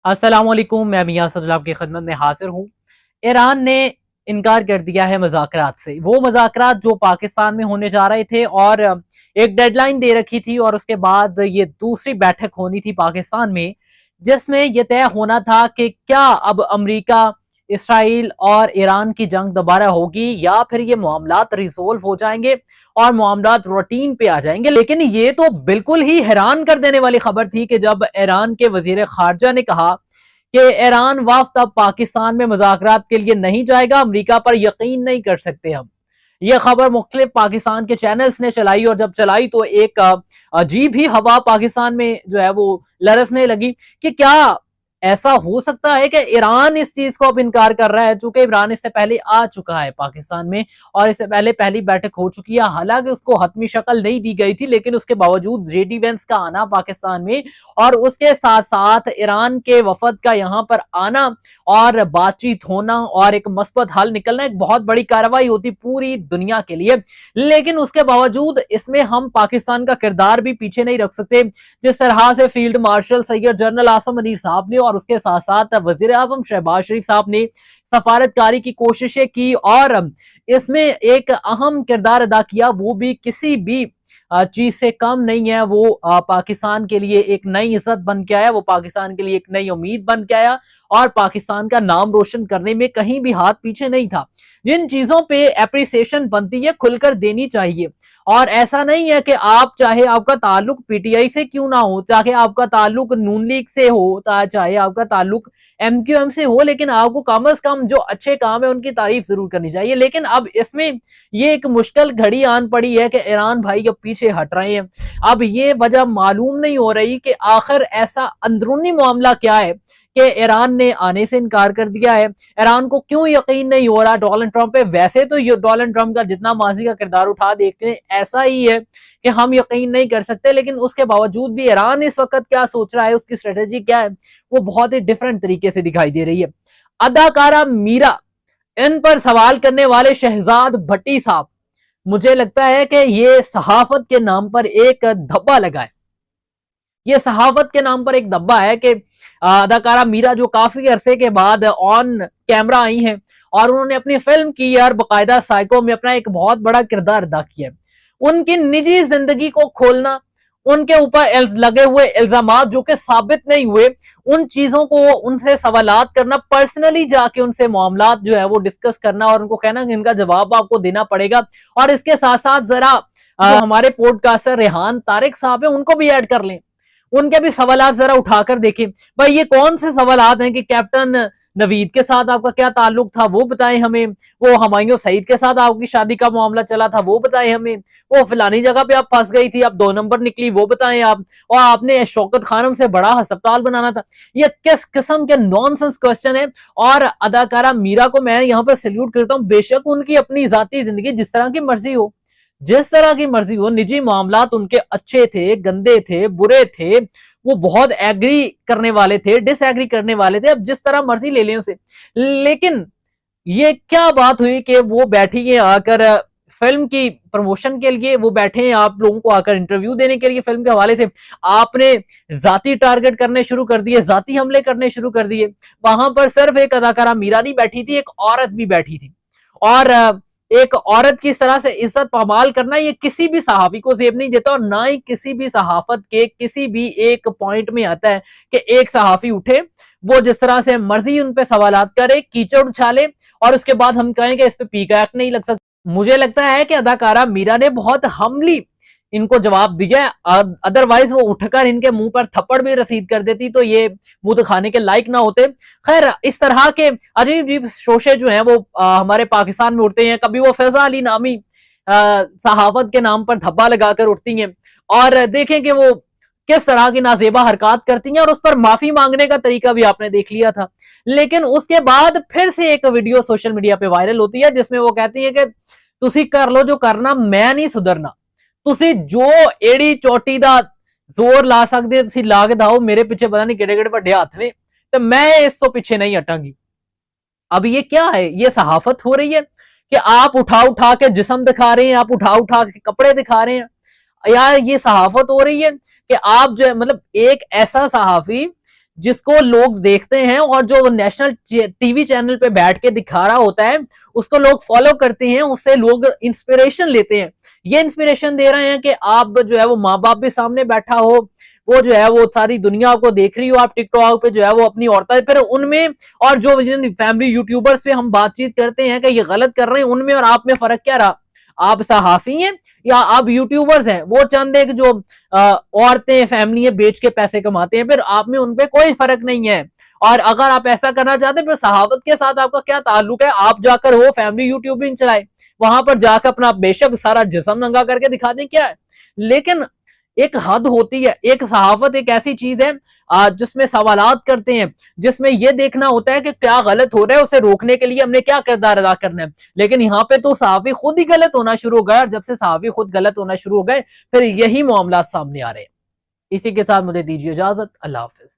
अस्सलामुअलैकुम, मैं मियां सदुल्लाह आपकी खिदमत में हाजिर हूँ। ईरान ने इनकार कर दिया है मुज़ाकरात से। वो मुज़ाकरात जो पाकिस्तान में होने जा रहे थे और एक डेडलाइन दे रखी थी और उसके बाद ये दूसरी बैठक होनी थी पाकिस्तान में, जिसमें यह तय होना था कि क्या अब अमेरिका, इसराइल और ईरान की जंग दोबारा होगी या फिर ये मामलात रिजोल्व हो जाएंगे और मामलात रूटीन पे आ जाएंगे। लेकिन ये तो बिल्कुल ही हैरान कर देने वाली खबर थी कि जब ईरान के वजीर खारजा ने कहा कि ईरान वफ्द अब पाकिस्तान में मुज़ाकरात के लिए नहीं जाएगा, अमेरिका पर यकीन नहीं कर सकते हम। यह खबर मुख्तलिफ पाकिस्तान के चैनल्स ने चलाई और जब चलाई तो एक अजीब ही हवा पाकिस्तान में जो है वो लरसने लगी कि क्या ऐसा हो सकता है कि ईरान इस चीज को अब इनकार कर रहा है, चूंकि ईरान इससे पहले आ चुका है पाकिस्तान में और इससे पहले पहली बैठक हो चुकी है। हालांकि उसको हतमी शक्ल नहीं दी गई थी, लेकिन उसके बावजूद जेडी वेंस का आना पाकिस्तान में और उसके साथ साथ ईरान के वफद का यहाँ पर आना और बातचीत होना और एक मस्बत हल निकलना एक बहुत बड़ी कार्रवाई होती पूरी दुनिया के लिए। लेकिन उसके बावजूद इसमें हम पाकिस्तान का किरदार भी पीछे नहीं रख सकते। जिस तरह से field marshal Syed general Asim Munir साहब ने और उसके साथ साथ वजीर आजम शहबाज शरीफ साहब ने सफारतकारी की कोशिशें की और इसमें एक अहम किरदार अदा किया, वो भी किसी भी चीज से कम नहीं है। वो पाकिस्तान के लिए एक नई इज्जत बन के आया, वो पाकिस्तान के लिए एक नई उम्मीद बन के आया और पाकिस्तान का नाम रोशन करने में कहीं भी हाथ पीछे नहीं था। जिन चीजों पे एप्रिसिएशन बनती है खुलकर देनी चाहिए और ऐसा नहीं है कि आप चाहे आपका ताल्लुक पीटीआई से क्यों ना हो, चाहे आपका ताल्लुक नून लीग से हो, चाहे आपका ताल्लुक एमक्यूएम से हो, लेकिन आपको कम से कम जो अच्छे काम है उनकी तारीफ जरूर करनी चाहिए। लेकिन अब इसमें ये एक मुश्किल घड़ी आन पड़ी है कि ईरान भाई अब पीछे हट रहे हैं। अब ये वजह मालूम नहीं हो रही कि आखिर ऐसा अंदरूनी मामला क्या है कि ईरान ने आने से इनकार कर दिया है। ईरान को क्यों यकीन नहीं हो रहा डोनाल्ड ट्रंप पे? वैसे तो ये डोनाल्ड ट्रंप का जितना माजी का किरदार उठा देखते हैं ऐसा ही है कि हम यकीन नहीं कर सकते, लेकिन उसके बावजूद भी ईरान इस वक्त क्या सोच रहा है, उसकी स्ट्रेटेजी क्या है, वो बहुत ही डिफरेंट तरीके से दिखाई दे रही है। अदाकारा मीरा, इन पर सवाल करने वाले शहजाद भट्टी साहब, मुझे लगता है कि ये सहाफत के नाम पर एक धब्बा लगा है। ये सहाफत के नाम पर एक धब्बा है कि अदाकारा मीरा जो काफी अरसे के बाद ऑन कैमरा आई हैं और उन्होंने अपनी फिल्म की यार बाकायदा साइको में अपना एक बहुत बड़ा किरदार अदा किया। उनकी निजी जिंदगी को खोलना, उनके ऊपर लगे हुए इल्जामात जो कि साबित नहीं हुए, उन चीजों को उनसे सवालात करना, पर्सनली जाके उनसे मामलात जो है वो डिस्कस करना और उनको कहना कि इनका जवाब आपको देना पड़ेगा। और इसके साथ साथ जरा हमारे पॉडकास्टर रेहान तारिक साहब है उनको भी ऐड कर लें, उनके भी सवालात जरा उठाकर देखें। भाई ये कौन से सवालात हैं कि कैप्टन नवीद के साथ आपका क्या ताल्लुक था वो बताएं हमें, वो हुमायूं सईद के साथ आपकी शादी का मामला चला था वो बताएं हमें, वो फलानी जगह पे आप फंस गई थी, आप 2 नंबर निकली वो बताएं आप, और आपने शौकत खानम से बड़ा अस्पताल बनाना था। ये किस किस्म के नॉनसेंस क्वेश्चन है। और अदाकारा मीरा को मैं यहाँ पे सल्यूट करता हूँ, बेशक उनकी अपनी जाती जिंदगी जिस तरह की मर्जी हो, जिस तरह की मर्जी हो, निजी मामलात उनके अच्छे थे, गंदे थे, बुरे थे, वो बहुत एग्री करने वाले थे, डिसएग्री करने वाले थे, अब जिस तरह मर्जी ले लें उसे। लेकिन ये क्या बात हुई कि वो बैठी है आकर फिल्म की प्रमोशन के लिए, वो बैठे हैं आप लोगों को आकर इंटरव्यू देने के लिए फिल्म के हवाले से, आपने जाती टारगेट करने शुरू कर दिए, जाती हमले करने शुरू कर दिए। वहां पर सिर्फ एक अदाकारा मीरा नहीं बैठी थी, एक औरत भी बैठी थी और एक औरत की इस तरह से इज्जत पामाल करना ये किसी भी सहाफी को जेब नहीं देता और ना ही किसी भी सहाफत के किसी भी एक पॉइंट में आता है कि एक सहाफी उठे, वो जिस तरह से मर्जी उन पे सवालात करे, कीचड़ उछाले और उसके बाद हम कहें कि इस पे पीका एक्ट नहीं लग सकता। मुझे लगता है कि अदाकारा मीरा ने बहुत हम्बली इनको जवाब दिया है, अदरवाइज वो उठकर इनके मुंह पर थप्पड़ भी रसीद कर देती तो ये मुंह खाने के लायक ना होते। खैर, इस तरह के अजीब अजीब शोशे जो हैं वो हमारे पाकिस्तान में उठते हैं। कभी वो फैजा अली नामी सहावत के नाम पर धब्बा लगाकर उठती हैं और देखें कि वो किस तरह की नाजेबा हरकत करती हैं और उस पर माफी मांगने का तरीका भी आपने देख लिया था। लेकिन उसके बाद फिर से एक वीडियो सोशल मीडिया पे वायरल होती है जिसमें वो कहती है कि तुसी कर लो जो करना, मैं नहीं सुधरना, ਤੁਸੀਂ जो एड़ी चोटी दा जोर ला सकते तुसी ला के दाओ, मेरे पीछे पता नहीं केड़े केड़े बड़े हाथ ने, तो मैं इस तो पीछे नहीं हटांगी। अब ये क्या है? ये सहाफत हो रही है कि आप उठा उठा के जिस्म दिखा रहे हैं, आप उठा उठा के कपड़े दिखा रहे हैं। यार ये सहाफत हो रही है कि आप जो है मतलब एक ऐसा सहाफी जिसको लोग देखते हैं और जो नेशनल टीवी चैनल पे बैठ के दिखा रहा होता है उसको लोग फॉलो करते हैं, उससे लोग इंस्पिरेशन लेते हैं। ये इंस्पिरेशन दे रहे हैं कि आप जो है वो माँ बाप भी सामने बैठा हो, वो जो है वो सारी दुनिया आपको देख रही हो, आप टिकटॉक पे जो है वो अपनी औरतें फिर उनमें, और जो फैमिली यूट्यूबर्स पे हम बातचीत करते हैं कि ये गलत कर रहे हैं, उनमें और आप में फर्क क्या रहा? आप सहाफी हैं या आप यूट्यूबर्स हैं? वो चंद एक जो औरतें फैमिली बेच के पैसे कमाते हैं, फिर आप में उनपे कोई फर्क नहीं है। और अगर आप ऐसा करना चाहते हैं फिर सहावत के साथ आपका क्या ताल्लुक है? आप जाकर वो फैमिली यूट्यूबिंग चलाए, वहां पर जाकर अपना बेशक सारा जिस्म नंगा करके दिखा दें, क्या है? लेकिन एक हद होती है। एक सहाफत एक ऐसी चीज है जिसमें सवालात करते हैं, जिसमें यह देखना होता है कि क्या गलत हो रहा है, उसे रोकने के लिए हमने क्या किरदार अदा करना है। लेकिन यहाँ पे तो सहाफी खुद ही गलत होना शुरू हो गया, और जब से सहाफी खुद गलत होना शुरू हो गए फिर यही मामला सामने आ रहे हैं। इसी के साथ मुझे दीजिए इजाजत। अल्लाह हाफिज।